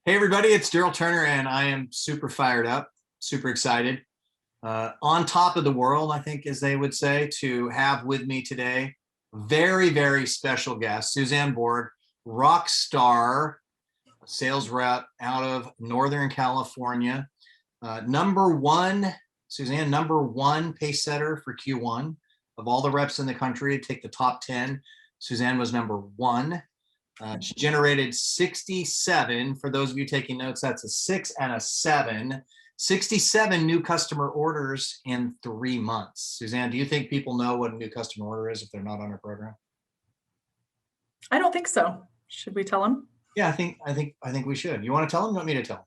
Hey everybody, it's Darryl Turner and I am super fired up, super excited. On top of the world, I think, as they would say, to have with me today, very, very special guest, Suzanne Borg, rock star sales rep out of Northern California. Number one, Suzanne, number one pace setter for Q1 of all the reps in the country. Take the top 10. Suzanne was number one. She generated 67. For those of you taking notes, that's a 6 and a 7. 67 new customer orders in 3 months. Suzanne, do you think people know what a new customer order is if they're not on our program? I don't think so. Should we tell them? Yeah, I think we should. You want to tell them? You want me to tell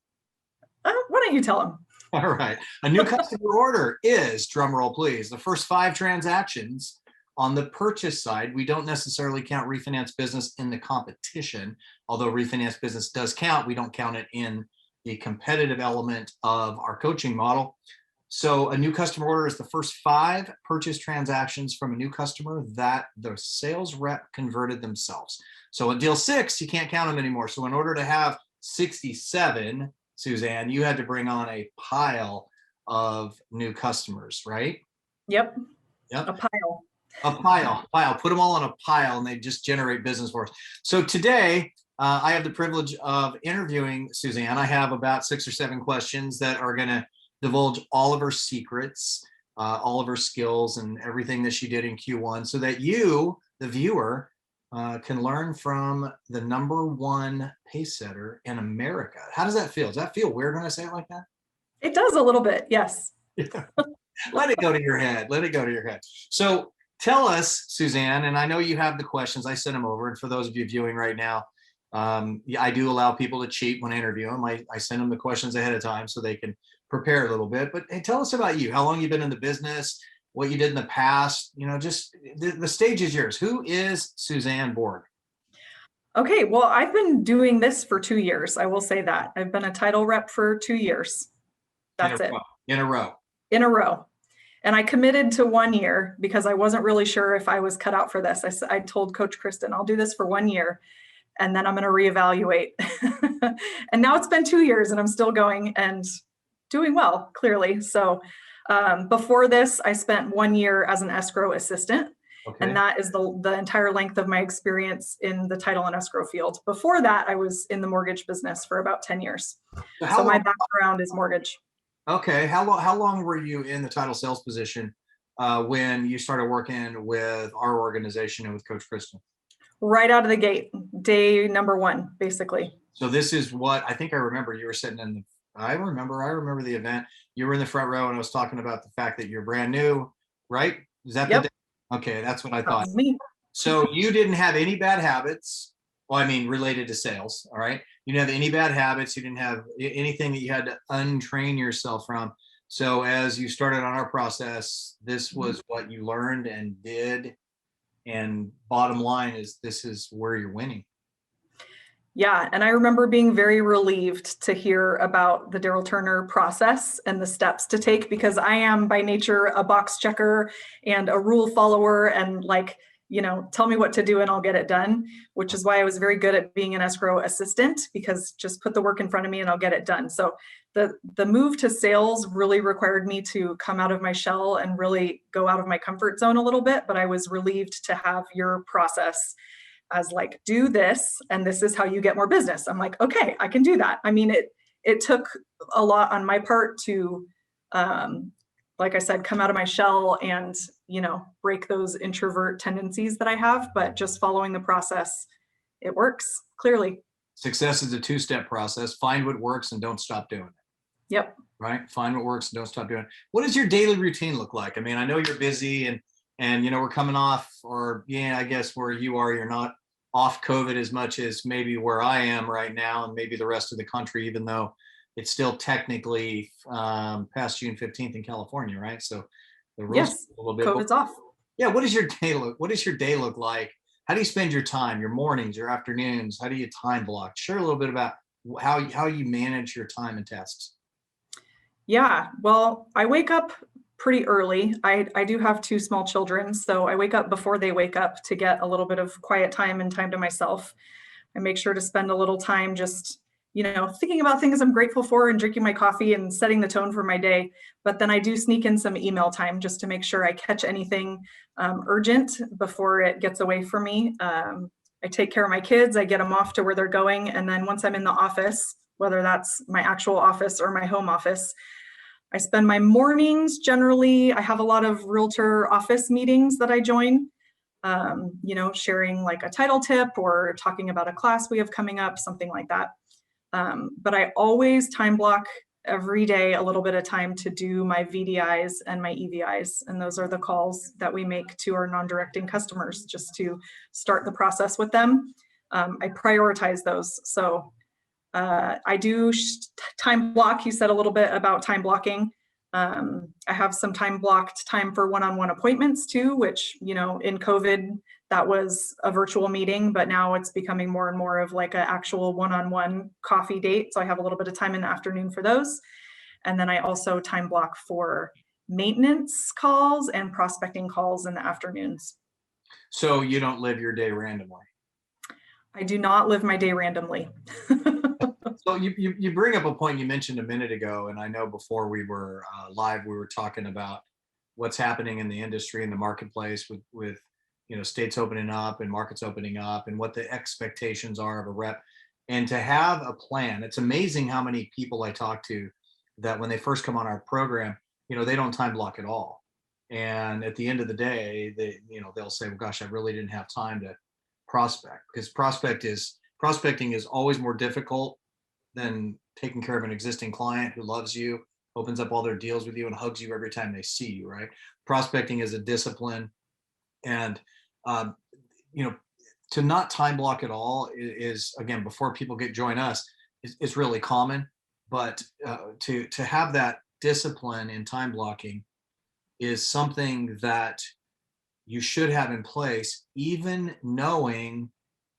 them? Why don't you tell them? All right. A new customer order is, drum roll please, the first 5 transactions on the purchase side. We don't necessarily count refinance business in the competition, although refinance business does count. We don't count it in the competitive element of our coaching model. So a new customer order is the first 5 purchase transactions from a new customer that the sales rep converted themselves. So in deal 6, you can't count them anymore. So in order to have 67, Suzanne, you had to bring on a pile of new customers, right? Yep. Yep. A pile. A pile. Put them all in a pile and they just generate business for us. So today, I have the privilege of interviewing Suzanne. I have about 6 or 7 questions that are going to divulge all of her secrets, all of her skills, and everything that she did in Q1 so that you, the viewer, can learn from the number one pace setter in America. How does that feel? Does that feel weird when I say it like that? It does a little bit, yes. Yeah. Let it go to your head. Let it go to your head. So tell us, Suzanne, and I know you have the questions. I sent them over. And for those of you viewing right now, I do allow people to cheat when I interview them. I send them the questions ahead of time so they can prepare a little bit. But hey, tell us about you. How long you've been in the business, what you did in the past, just the stage is yours. Who is Suzanne Borg? Okay, well, I've been doing this for 2 years. I will say that. I've been a title rep for 2 years. That's it. In a row. In a row. And I committed to 1 year because I wasn't really sure if I was cut out for this. I told Coach Kristen, I'll do this for 1 year and then I'm going to reevaluate. And now it's been 2 years and I'm still going and doing well, clearly. So before this, I spent 1 year as an escrow assistant. Okay. And that is the entire length of my experience in the title and escrow field. Before that, I was in the mortgage business for about 10 years. So my background is mortgage. Okay. How long were you in the title sales position when you started working with our organization and with Coach Kristen? Right out of the gate, day number 1, basically. So this is what I think I remember. You were sitting in the, I remember the event. You were in the front row and I was talking about the fact that you're brand new, right? Is that the day? Okay, that's what I thought. That's me. So you didn't have any bad habits. Well, I mean, related to sales, all right? You didn't have any bad habits. You didn't have anything that you had to untrain yourself from. So as you started on our process, this was what you learned and did. And bottom line is this is where you're winning. Yeah, and I remember being very relieved to hear about the Darryl Turner process and the steps to take because I am by nature a box checker and a rule follower and tell me what to do and I'll get it done, which is why I was very good at being an escrow assistant because just put the work in front of me and I'll get it done. So the move to sales really required me to come out of my shell and really go out of my comfort zone a little bit, but I was relieved to have your process as do this, and this is how you get more business. I'm like, okay, I can do that. I mean, it took a lot on my part to, like I said, come out of my shell and, break those introvert tendencies that I have, but just following the process, it works, clearly. Success is a 2-step process. Find what works and don't stop doing it. Yep. Right? Find what works and don't stop doing it. What does your daily routine look like? I mean, I know you're busy and we're coming off, or I guess where you are, you're not off COVID as much as maybe where I am right now and maybe the rest of the country, even though it's still technically past June 15th in California, right? So the rules a little bit. COVID's off. Yeah. What does your day look like? How do you spend your time, your mornings, your afternoons? How do you time block? Share a little bit about how you manage your time and tasks. Yeah. Well, I wake up pretty early. I do have 2 small children, so I wake up before they wake up to get a little bit of quiet time and time to myself. I make sure to spend a little time just thinking about things I'm grateful for and drinking my coffee and setting the tone for my day. But then I do sneak in some email time just to make sure I catch anything urgent before it gets away from me. I take care of my kids, I get them off to where they're going. And then once I'm in the office, whether that's my actual office or my home office, I spend my mornings generally, I have a lot of realtor office meetings that I join, sharing like a title tip or talking about a class we have coming up, something like that. But I always time block every day a little bit of time to do my VDIs and my EVIs. And those are the calls that we make to our non-directing customers just to start the process with them. I prioritize those. So I do time block. You said a little bit about time blocking. I have some time blocked time for one-on-one appointments too, which, in COVID, that was a virtual meeting, but now it's becoming more and more of like an actual one-on-one coffee date. So I have a little bit of time in the afternoon for those. And then I also time block for maintenance calls and prospecting calls in the afternoons. So you don't live your day randomly. I do not live my day randomly. So you bring up a point you mentioned a minute ago, and I know before we were live, we were talking about what's happening in the industry and the marketplace with states opening up and markets opening up and what the expectations are of a rep. And to have a plan, it's amazing how many people I talk to that when they first come on our program, they don't time block at all. And at the end of the day, they'll say, well, gosh, I really didn't have time to prospect, because prospecting is always more difficult than taking care of an existing client who loves you, opens up all their deals with you, and hugs you every time they see you, right? Prospecting is a discipline. And, to not time block at all is, again, before people join us, is really common. But to have that discipline in time blocking is something that you should have in place, even knowing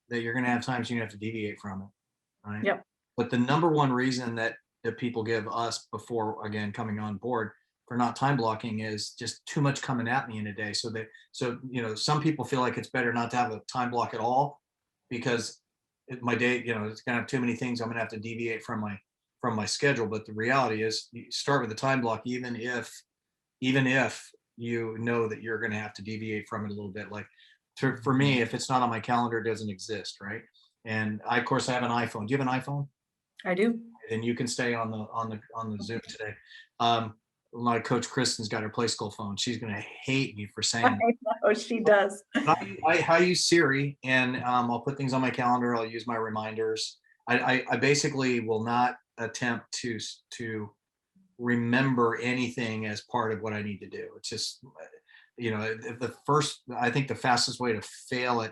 that you're going to have times you have to deviate from it, right? Yep. But the number one reason that people give us before, again, coming on board for not time blocking is just too much coming at me in a day. So some people feel like it's better not to have a time block at all, because my day, it's gonna have too many things. I'm gonna have to deviate from my schedule. But the reality is, you start with a time block, even if you know that you're gonna have to deviate from it a little bit. Like for me, if it's not on my calendar, it doesn't exist, right? And of course, I have an iPhone. Do you have an iPhone? I do. And you can stay on the Zoom today. My coach Kristen's got her play school phone. She's going to hate me for saying I know she does. I use Siri, and I'll put things on my calendar. I'll use my reminders. I basically will not attempt to remember anything as part of what I need to do. It's just, I think the fastest way to fail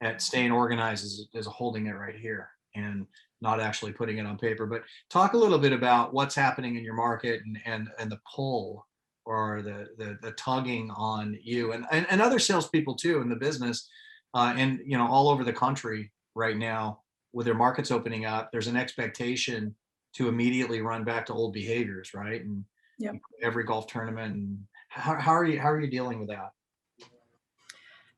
at staying organized is holding it right here and not actually putting it on paper. But talk a little bit about what's happening in your market and the pull or the tugging on you and other salespeople too in the business, and all over the country right now with their markets opening up. There's an expectation to immediately run back to old behaviors, right? And yep. Every golf tournament. And how are you dealing with that?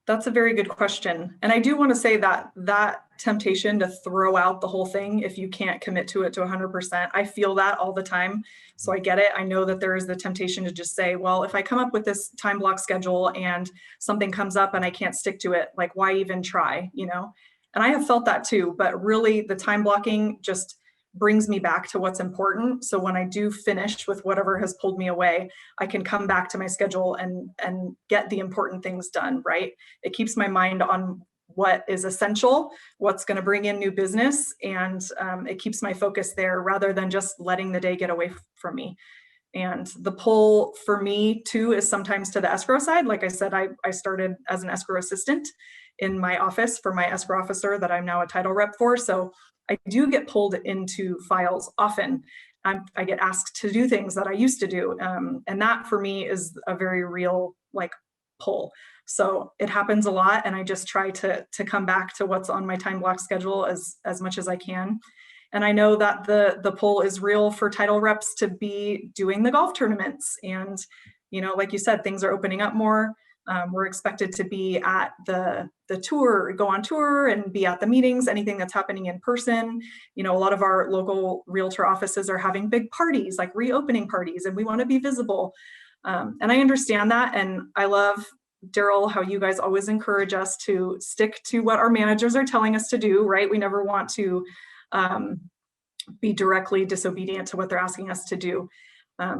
That's a very good question. And I do want to say that temptation to throw out the whole thing if you can't commit to it to 100%, I feel that all the time. So I get it. I know that there is the temptation to just say, well, if I come up with this time block schedule and something comes up and I can't stick to it, like why even try, And I have felt that too, but really the time blocking just brings me back to what's important. So when I do finish with whatever has pulled me away, I can come back to my schedule and get the important things done, right? It keeps my mind on what is essential, what's going to bring in new business, and it keeps my focus there rather than just letting the day get away from me. And the pull for me too is sometimes to the escrow side. Like I said, I started as an escrow assistant in my office for my escrow officer that I'm now a title rep for. So I do get pulled into files often. I get asked to do things that I used to do. And that for me is a very real pull. So it happens a lot. And I just try to come back to what's on my time block schedule as much as I can. And I know that the pull is real for title reps to be doing the golf tournaments. And, like you said, things are opening up more. We're expected to be at the tour, go on tour and be at the meetings, anything that's happening in person. You know, a lot of our local realtor offices are having big parties, like reopening parties, and we want to be visible. And I understand that. And I love, Darryl, how you guys always encourage us to stick to what our managers are telling us to do, right? We never want to be directly disobedient to what they're asking us to do.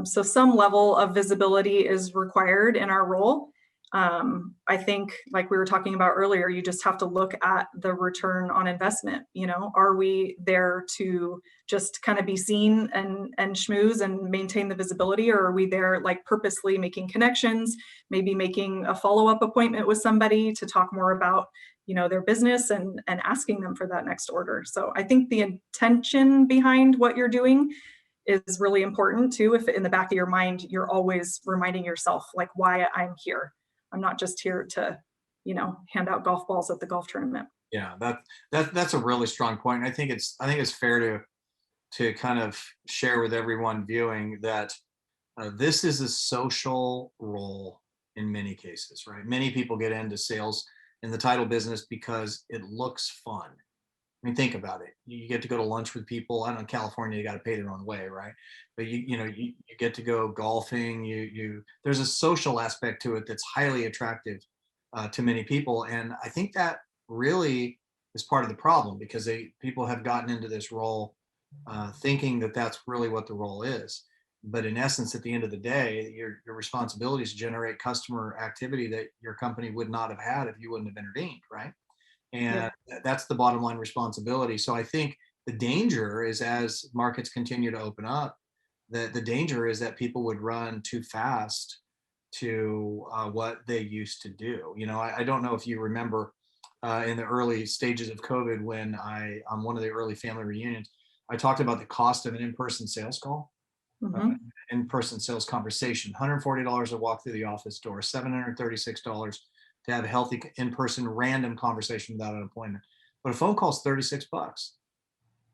So some level of visibility is required in our role. I think, like we were talking about earlier, you just have to look at the return on investment. You know, are we there to just kind of be seen and schmooze and maintain the visibility, or are we there like purposely making connections, maybe making a follow-up appointment with somebody to talk more about, you know, their business and asking them for that next order. So I think the intention behind what you're doing is really important too. If in the back of your mind, you're always reminding yourself like why I'm here. I'm not just here to, you know, hand out golf balls at the golf tournament. Yeah, that's a really strong point. I think it's fair to kind of share with everyone viewing that this is a social role in many cases, right? Many people get into sales in the title business because it looks fun. I mean, think about it. You get to go to lunch with people. I don't know, in California, you got to pay their own way, right? But you get to go golfing. There's a social aspect to it that's highly attractive to many people, and I think that really is part of the problem because people have gotten into this role thinking that that's really what the role is. But in essence, at the end of the day, your responsibility is to generate customer activity that your company would not have had if you wouldn't have intervened, right? And that's the bottom line responsibility. So I think the danger is as markets continue to open up, the danger is that people would run too fast to what they used to do. You know, I don't know if you remember in the early stages of COVID when on one of the early family reunions, I talked about the cost of an in-person sales call, in-person sales conversation, $140 to walk through the office door, $736 to have a healthy in-person random conversation without an appointment. But a phone call is $36.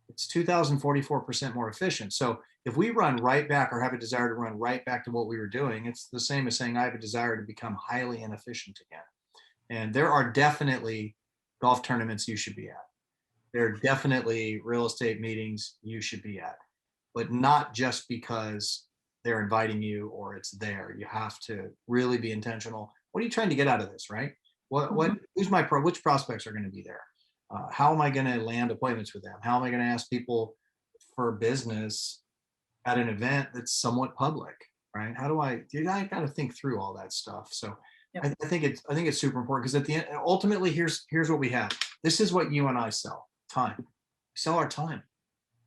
It's 2,044% more efficient. So if we run right back or have a desire to run right back to what we were doing, it's the same as saying I have a desire to become highly inefficient again. And there are definitely golf tournaments you should be at. There are definitely real estate meetings you should be at, but not just because they're inviting you or it's there. You have to really be intentional. What are you trying to get out of this, right? Which prospects are going to be there? How am I going to land appointments with them? How am I going to ask people for business at an event that's somewhat public, right? I got to think through all that stuff. So I think it's super important because at the end, ultimately, here's what we have. This is what you and I sell: time. We sell our time,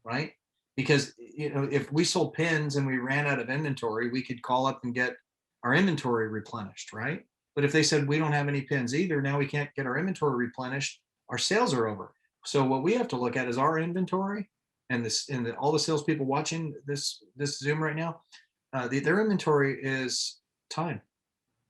right? Because if we sold pins and we ran out of inventory, we could call up and get our inventory replenished, right? But if they said we don't have any pins either, now we can't get our inventory replenished, our sales are over. So what we have to look at is our inventory, and all the salespeople watching this Zoom right now, their inventory is time.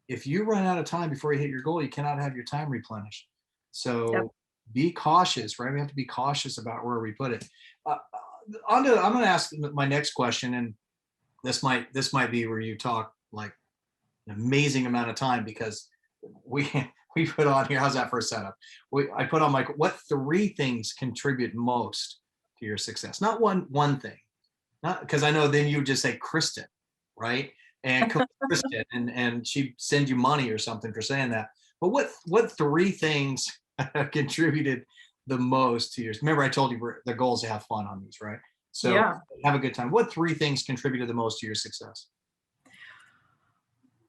If you run out of time before you hit your goal, you cannot have your time replenished. So be cautious, right? We have to be cautious about where we put it. I'm going to ask my next question, and this might be where you talk like an amazing amount of time because we put on here. How's that for a setup? I put on what 3 things contribute most to your success? Not one thing, not because I know then you would just say Kristen, right? And Kristen, and she'd send you money or something for saying that. But what 3 things have contributed the most to yours? Remember, I told you the goal is to have fun on these, right? So have a good time. What 3 things contributed the most to your success?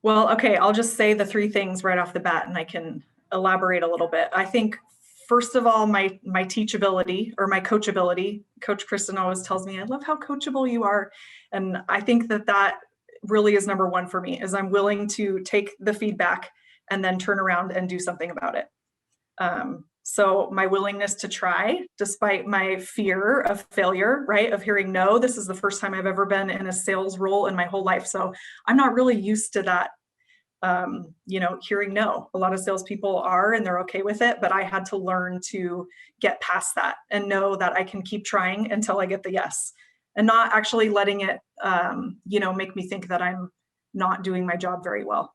Well, okay, I'll just say the 3 things right off the bat, and I can elaborate a little bit. I think, first of all, my teachability or my coachability. Coach Kristen always tells me, I love how coachable you are. And I think that really is number 1 for me, is I'm willing to take the feedback and then turn around and do something about it. So my willingness to try, despite my fear of failure, right? Of hearing no. This is the first time I've ever been in a sales role in my whole life. So I'm not really used to that, hearing no. A lot of salespeople are, and they're okay with it, but I had to learn to get past that and know that I can keep trying until I get the yes, and not actually letting it, make me think that I'm not doing my job very well.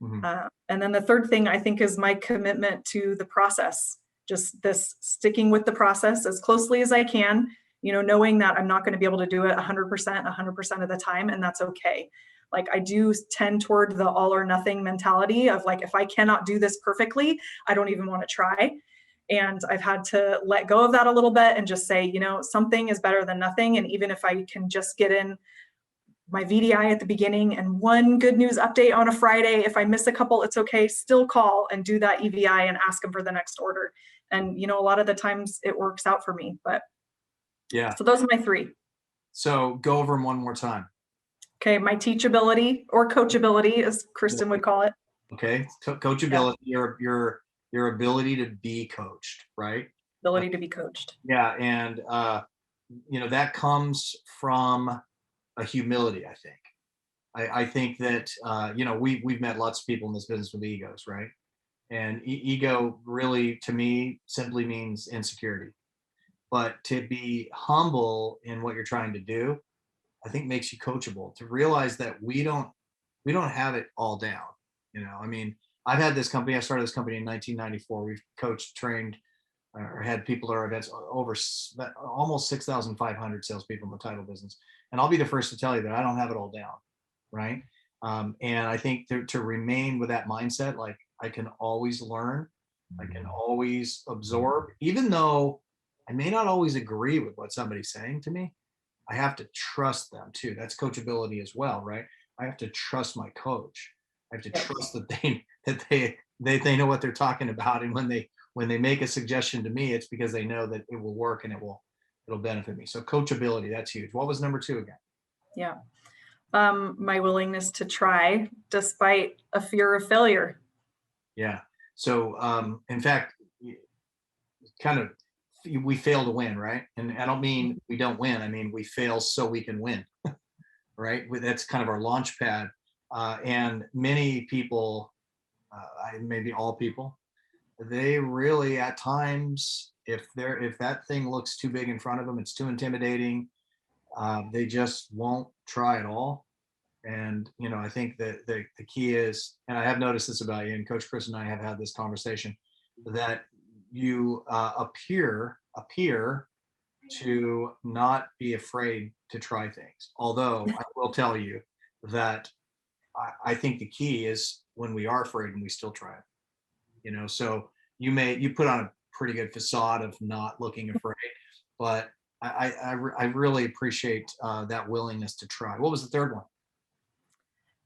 Mhm. And then the third thing I think is my commitment to the process, just this sticking with the process as closely as I can, knowing that I'm not going to be able to do it 100% of the time, and that's okay. Like, I do tend toward the all or nothing mentality of like, if I cannot do this perfectly, I don't even want to try. And I've had to let go of that a little bit and just say, something is better than nothing. And even if I can just get in my VDI at the beginning and one good news update on a Friday, if I miss a couple, it's okay. Still call and do that EVI and ask them for the next order. And, a lot of the times it works out for me. But Yeah. so those are my three. So go over them one more time. Okay. My teachability, or coachability, as Kristen would call it. Okay. Coachability, your ability to be coached, right? Ability to be coached. Yeah. And, that comes from a humility, I think. I think that, we've met lots of people in this business with egos, right? And ego really, to me, simply means insecurity. But to be humble in what you're trying to do, I think makes you coachable. To realize that we don't have it all down. I mean, I've had this company. I started this company in 1994. We've coached, trained, or had people at our events over almost 6,500 salespeople in the title business. And I'll be the first to tell you that I don't have it all down, right? And I think to remain with that mindset, like, I can always learn, I can always absorb, even though I may not always agree with what somebody's saying to me. I have to trust them too. That's coachability as well, right? I have to trust my coach. I have to Yes. trust that they know what they're talking about, and when they make a suggestion to me, it's because they know that it will work and it'll benefit me. So coachability, that's huge. What was number 2 again? Yeah. My willingness to try despite a fear of failure. Yeah. So in fact, kind of, we fail to win, right? And I don't mean we don't win. I mean, we fail so we can win, right? That's kind of our launch pad. And many people, maybe all people, they really, at times, if that thing looks too big in front of them, it's too intimidating, they just won't try at all. And I think that the key is, and I have noticed this about you, and Coach Chris and I have had this conversation, that you appear to not be afraid to try things. Although I will tell you that I think the key is when we are afraid and we still try it. So you put on a pretty good facade of not looking afraid, but I really appreciate that willingness to try. What was the third one?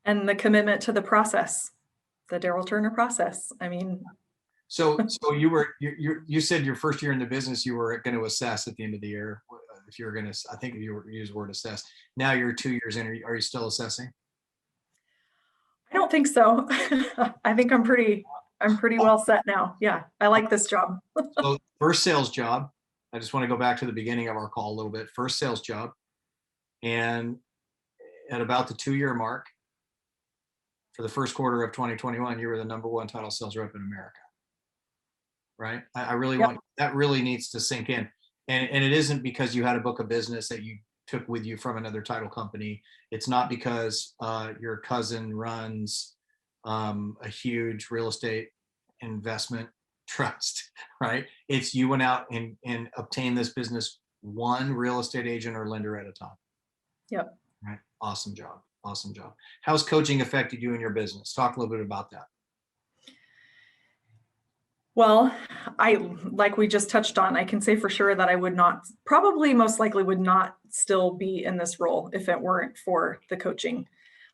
And the commitment to the process, the Darryl Turner process. I mean, So you said your first year in the business, you were going to assess at the end of the year. If you were going to, I think you were use the word assess. Now you're 2 years in. Are you still assessing? I don't think so. I think I'm pretty well set now. Yeah. I like this job. So first sales job. I just want to go back to the beginning of our call a little bit. First sales job, and at about the 2-year mark, for the first quarter of 2021, you were the number 1 title sales rep in America. Right? I really Yep. want that, really needs to sink in. And it isn't because you had a book of business that you took with you from another title company. It's not because your cousin runs a huge real estate investment trust, right? It's you went out and obtained this business one real estate agent or lender at a time. Yep. Right? Awesome job. Awesome job. How's coaching affected you in your business? Talk a little bit about that. Well, like we just touched on, I can say for sure that I would not, probably most likely would not still be in this role if it weren't for the coaching.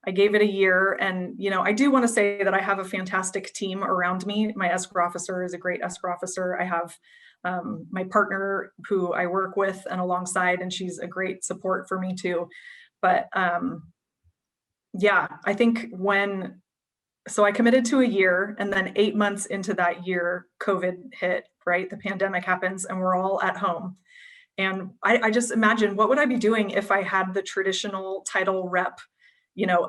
I gave it a year, and I do want to say that I have a fantastic team around me. My escrow officer is a great escrow officer. I have my partner who I work with and alongside, and she's a great support for me too. But yeah, I think so I committed to a year, and then 8 months into that year, COVID hit, right? The pandemic happens and we're all at home. And I just imagine, what would I be doing if I had the traditional title rep,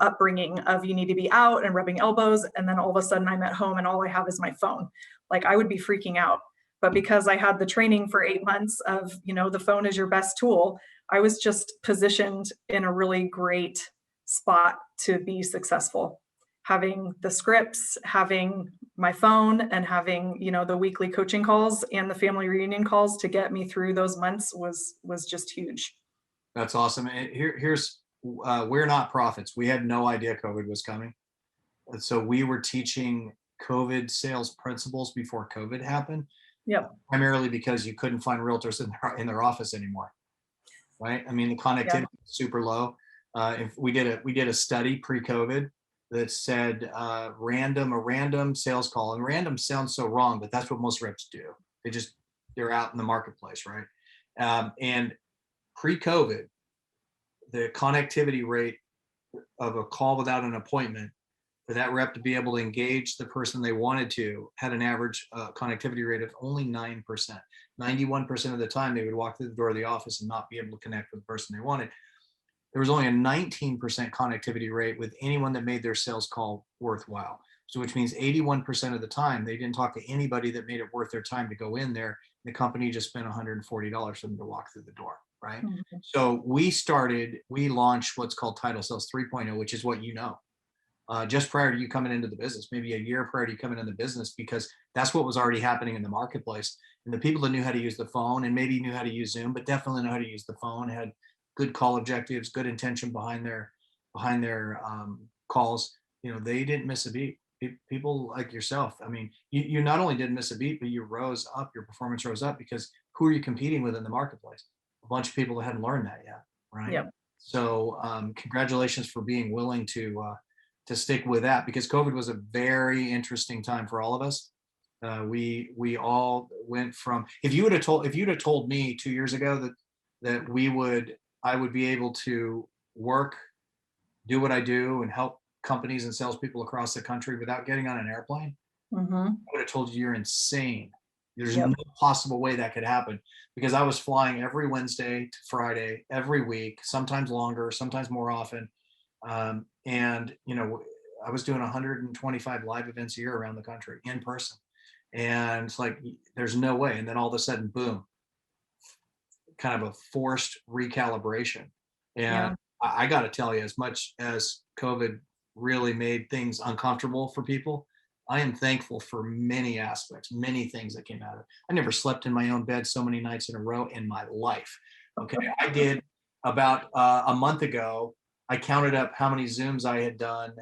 upbringing of you need to be out and rubbing elbows. And then all of a sudden I'm at home and all I have is my phone. Like, I would be freaking out. But because I had the training for 8 months of, the phone is your best tool, I was just positioned in a really great spot to be successful. having the scripts, having my phone, and having, the weekly coaching calls and the family reunion calls to get me through those months was just huge. That's awesome. And here's we're not prophets. We had no idea COVID was coming. And so we were teaching COVID sales principles before COVID happened. Yep. Primarily because you couldn't find realtors in their office anymore, right? I mean, the connectivity was super low. If we did a study pre-COVID that said a random sales call, and random sounds so wrong, but that's what most reps do. They're out in the marketplace, right? And pre-COVID, the connectivity rate of a call without an appointment for that rep to be able to engage the person they wanted to had an average connectivity rate of only 9%. 91% of the time they would walk through the door of the office and not be able to connect with the person they wanted. There was only a 19% connectivity rate with anyone that made their sales call worthwhile. So which means 81% of the time they didn't talk to anybody that made it worth their time to go in there. The company just spent $140 for them to walk through the door, right? Mm-hmm. So we launched what's called Title Sales 3.0, which is what just prior to you coming into the business, maybe a year prior to you coming into the business, because that's what was already happening in the marketplace. And the people that knew how to use the phone and maybe knew how to use Zoom, but definitely know how to use the phone, had good call objectives, good intention behind their calls, they didn't miss a beat. People like yourself, I mean, you not only didn't miss a beat, but you rose up, your performance rose up, because who are you competing with in the marketplace? A bunch of people that hadn't learned that yet, right? Yep. So congratulations for being willing to stick with that, because COVID was a very interesting time for all of us. We all went from, if you'd have told me 2 years ago that I would be able to work, do what I do, and help companies and salespeople across the country without getting on an airplane, mm-hmm. I would have told you you're insane. There's no possible way that could happen, because I was flying every Wednesday to Friday, every week, sometimes longer, sometimes more often. And I was doing 125 live events a year around the country in person. And it's like, there's no way. And then all of a sudden, boom, kind of a forced recalibration. And I got to tell you, as much as COVID really made things uncomfortable for people, I am thankful for many aspects, many things that came out of it. I never slept in my own bed so many nights in a row in my life. Okay. I did about a month ago. I counted up how many Zooms I had done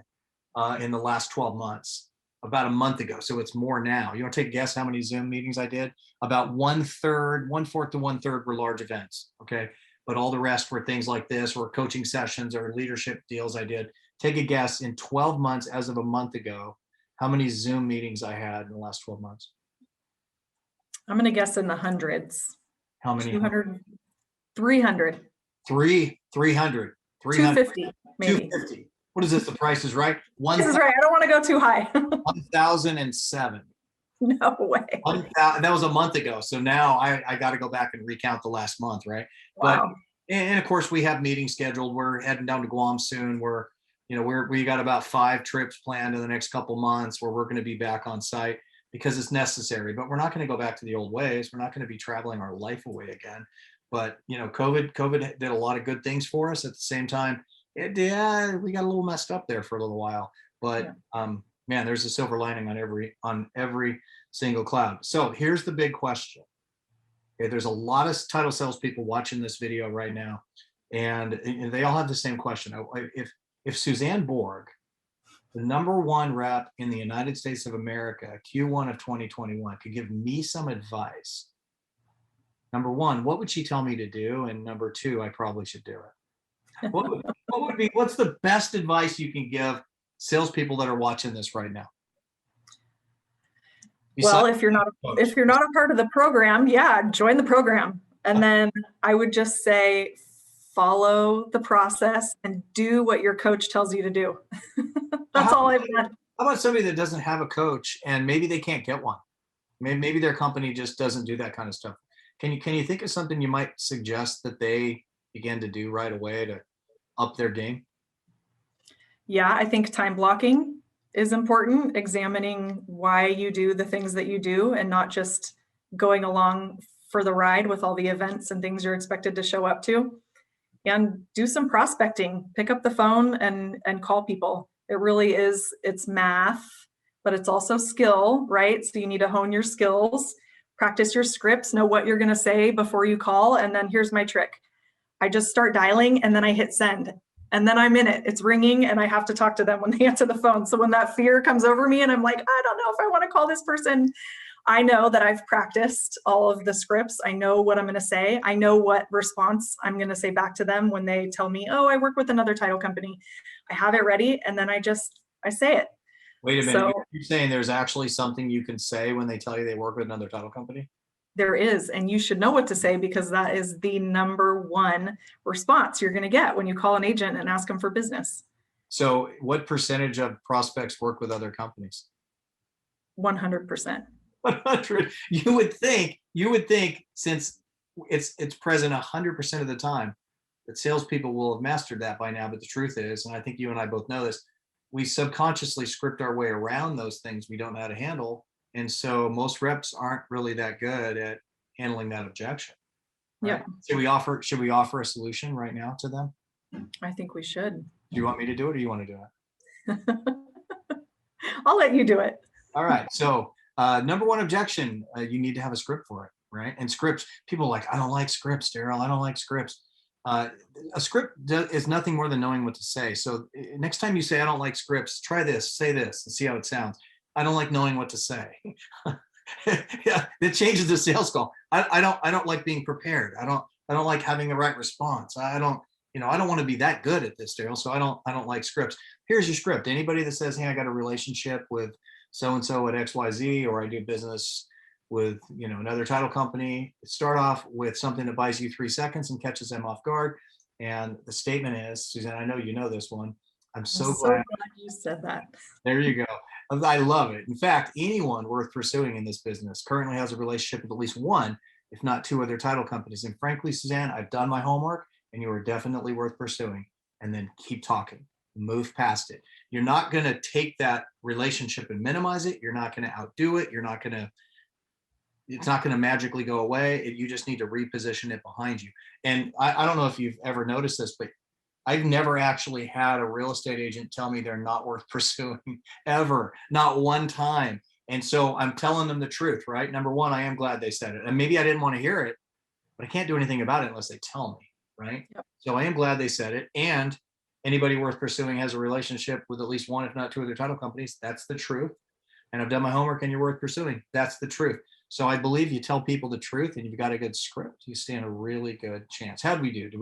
in the last 12 months, about a month ago. So it's more now. You want to take a guess how many Zoom meetings I did? About 1/3, 1/4 to 1/3 were large events. Okay. But all the rest were things like this, or coaching sessions or leadership deals I did. Take a guess in 12 months, as of a month ago, how many Zoom meetings I had in the last 12 months. I'm going to guess in the hundreds. How many? 200, 300. 300. 250, maybe. 250. What is this? The Price is Right? This is right. I don't want to go too high. 1,007. No way. That was a month ago. So now I got to go back and recount the last month, right? Wow. But, and of course, we have meetings scheduled. We're heading down to Guam soon. We got about 5 trips planned in the next couple months where we're going to be back on site because it's necessary. But we're not going to go back to the old ways. We're not going to be traveling our life away again. But COVID did a lot of good things for us. At the same time, we got a little messed up there for a little while. But man, there's a silver lining on every single cloud. So here's the big question. Okay, there's a lot of title salespeople watching this video right now, and they all have the same question. If Suzanne Borg, the #1 rep in the United States of America, Q1 of 2021, could give me some advice, number one, what would she tell me to do? And number two, I probably should do it. What's the best advice you can give salespeople that are watching this right now? Well, if you're not a part of the program, join the program. And then I would just say, follow the process and do what your coach tells you to do. That's all I've done. How about somebody that doesn't have a coach and maybe they can't get one? Maybe their company just doesn't do that kind of stuff. Can you think of something you might suggest that they begin to do right away to up their game? Yeah, I think time blocking is important. Examining why you do the things that you do and not just going along for the ride with all the events and things you're expected to show up to. And do some prospecting. Pick up the phone and call people. It really is. It's math, but it's also skill, right? So you need to hone your skills, practice your scripts, know what you're going to say before you call. And then here's my trick. I just start dialing and then I hit send. And then I'm in it. It's ringing and I have to talk to them when they answer the phone. So when that fear comes over me and I'm like, I don't know if I want to call this person, I know that I've practiced all of the scripts. I know what I'm going to say. I know what response I'm going to say back to them when they tell me, oh, I work with another title company. I have it ready. And then I say it. Wait a minute. So You're saying there's actually something you can say when they tell you they work with another title company? there is, and you should know what to say because that is the number one response you're going to get when you call an agent and ask them for business. So what percentage of prospects work with other companies? 100%. 100. You would think since it's present 100% of the time that salespeople will have mastered that by now. But the truth is, and I think you and I both know this, we subconsciously script our way around those things we don't know how to handle. And so most reps aren't really that good at handling that objection. Right? Yep. Should we offer a solution right now to them? I think we should. Do you want me to do it or you want to do it? I'll let you do it. All right. So number one objection, you need to have a script for it, right? And scripts, people are like, I don't like scripts, Darryl. I don't like scripts. A script is nothing more than knowing what to say. So next time you say, I don't like scripts, try this, say this and see how it sounds. I don't like knowing what to say. Yeah, it changes the sales call. I don't like being prepared. I don't like having the right response. I don't want to be that good at this, Darryl. So I don't like scripts. Here's your script. Anybody that says, hey, I got a relationship with so-and-so at XYZ, or I do business with another title company, start off with something that buys you 3 seconds and catches them off guard. And the statement is, Suzanne, I know you know this one. I'm so glad you said that. There you go. I love it. In fact, anyone worth pursuing in this business currently has a relationship with at least one, if not two other title companies. And frankly, Suzanne, I've done my homework and you are definitely worth pursuing. And then keep talking, move past it. You're not going to take that relationship and minimize it. You're not going to outdo it. It's not going to magically go away. You just need to reposition it behind you. And I don't know if you've ever noticed this, but I've never actually had a real estate agent tell me they're not worth pursuing ever, not one time. And so I'm telling them the truth, right? Number one, I am glad they said it. And maybe I didn't want to hear it, but I can't do anything about it unless they tell me, right? Yep. So I am glad they said it. And anybody worth pursuing has a relationship with at least one, if not two other title companies. That's the truth. And I've done my homework and you're worth pursuing. That's the truth. So I believe you tell people the truth and you've got a good script, you stand a really good chance. How did we do? Did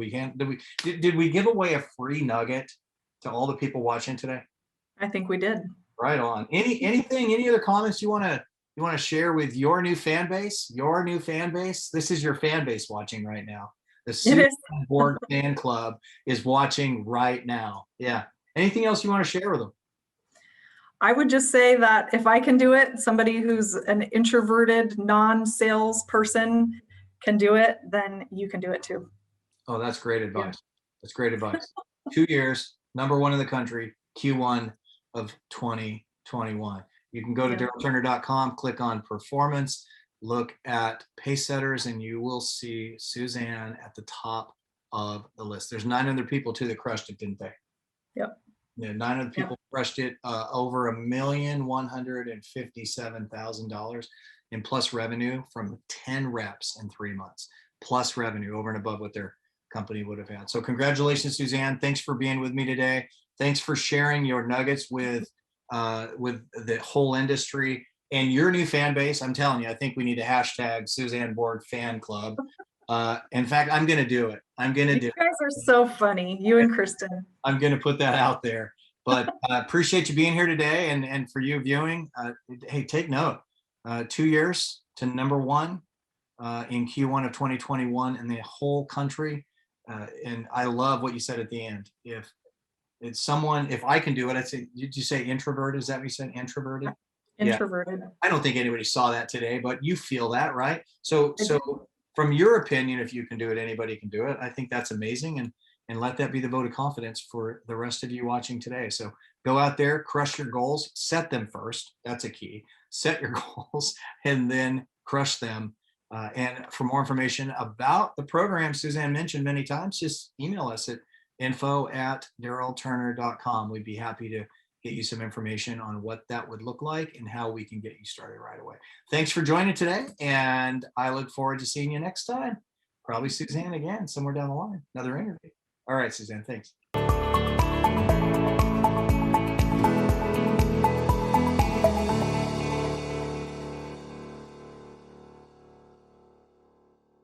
we give away a free nugget to all the people watching today? I think we did. Right on. Any other comments you want to share with your new fan base? Your new fan base? This is your fan base watching right now. The Suzanne Borg fan club is watching right now. Yeah. Anything else you want to share with them? I would just say that if I can do it, somebody who's an introverted, non-sales person can do it, then you can do it too. Oh, that's great advice. Yeah. That's great advice. 2 years, number one in the country, Q1 of 2021. You can go to darrylturner.com, click on performance, look at pace setters, and you will see Suzanne at the top of the list. There's 9 other people too that crushed it, didn't they? Yep. Yeah, 9 other people crushed it, over $1,157,000 in plus revenue from 10 reps in 3 months, plus revenue over and above what their company would have had. So congratulations, Suzanne. Thanks for being with me today. Thanks for sharing your nuggets with the whole industry and your new fan base. I'm telling you, I think we need to hashtag Suzanne Borg fan club. In fact, I'm going to do it. You guys are so funny, you and Kristen. I'm going to put that out there, but appreciate you being here today. And for you viewing, hey, take note, 2 years to number one in Q1 of 2021 in the whole country. And I love what you said at the end. If I can do it, I'd say, did you say introvert? Is that what you said? Introverted? Introverted. Yeah. I don't think anybody saw that today, but you feel that, right? So from your opinion, if you can do it, anybody can do it. I think that's amazing. And let that be the vote of confidence for the rest of you watching today. So go out there, crush your goals, set them first. That's a key. Set your goals and then crush them. And for more information about the program Suzanne mentioned many times, just email us at info@darrylturner.com. We'd be happy to get you some information on what that would look like and how we can get you started right away. Thanks for joining today, and I look forward to seeing you next time. Probably Suzanne again, somewhere down the line, another interview. All right, Suzanne, thanks.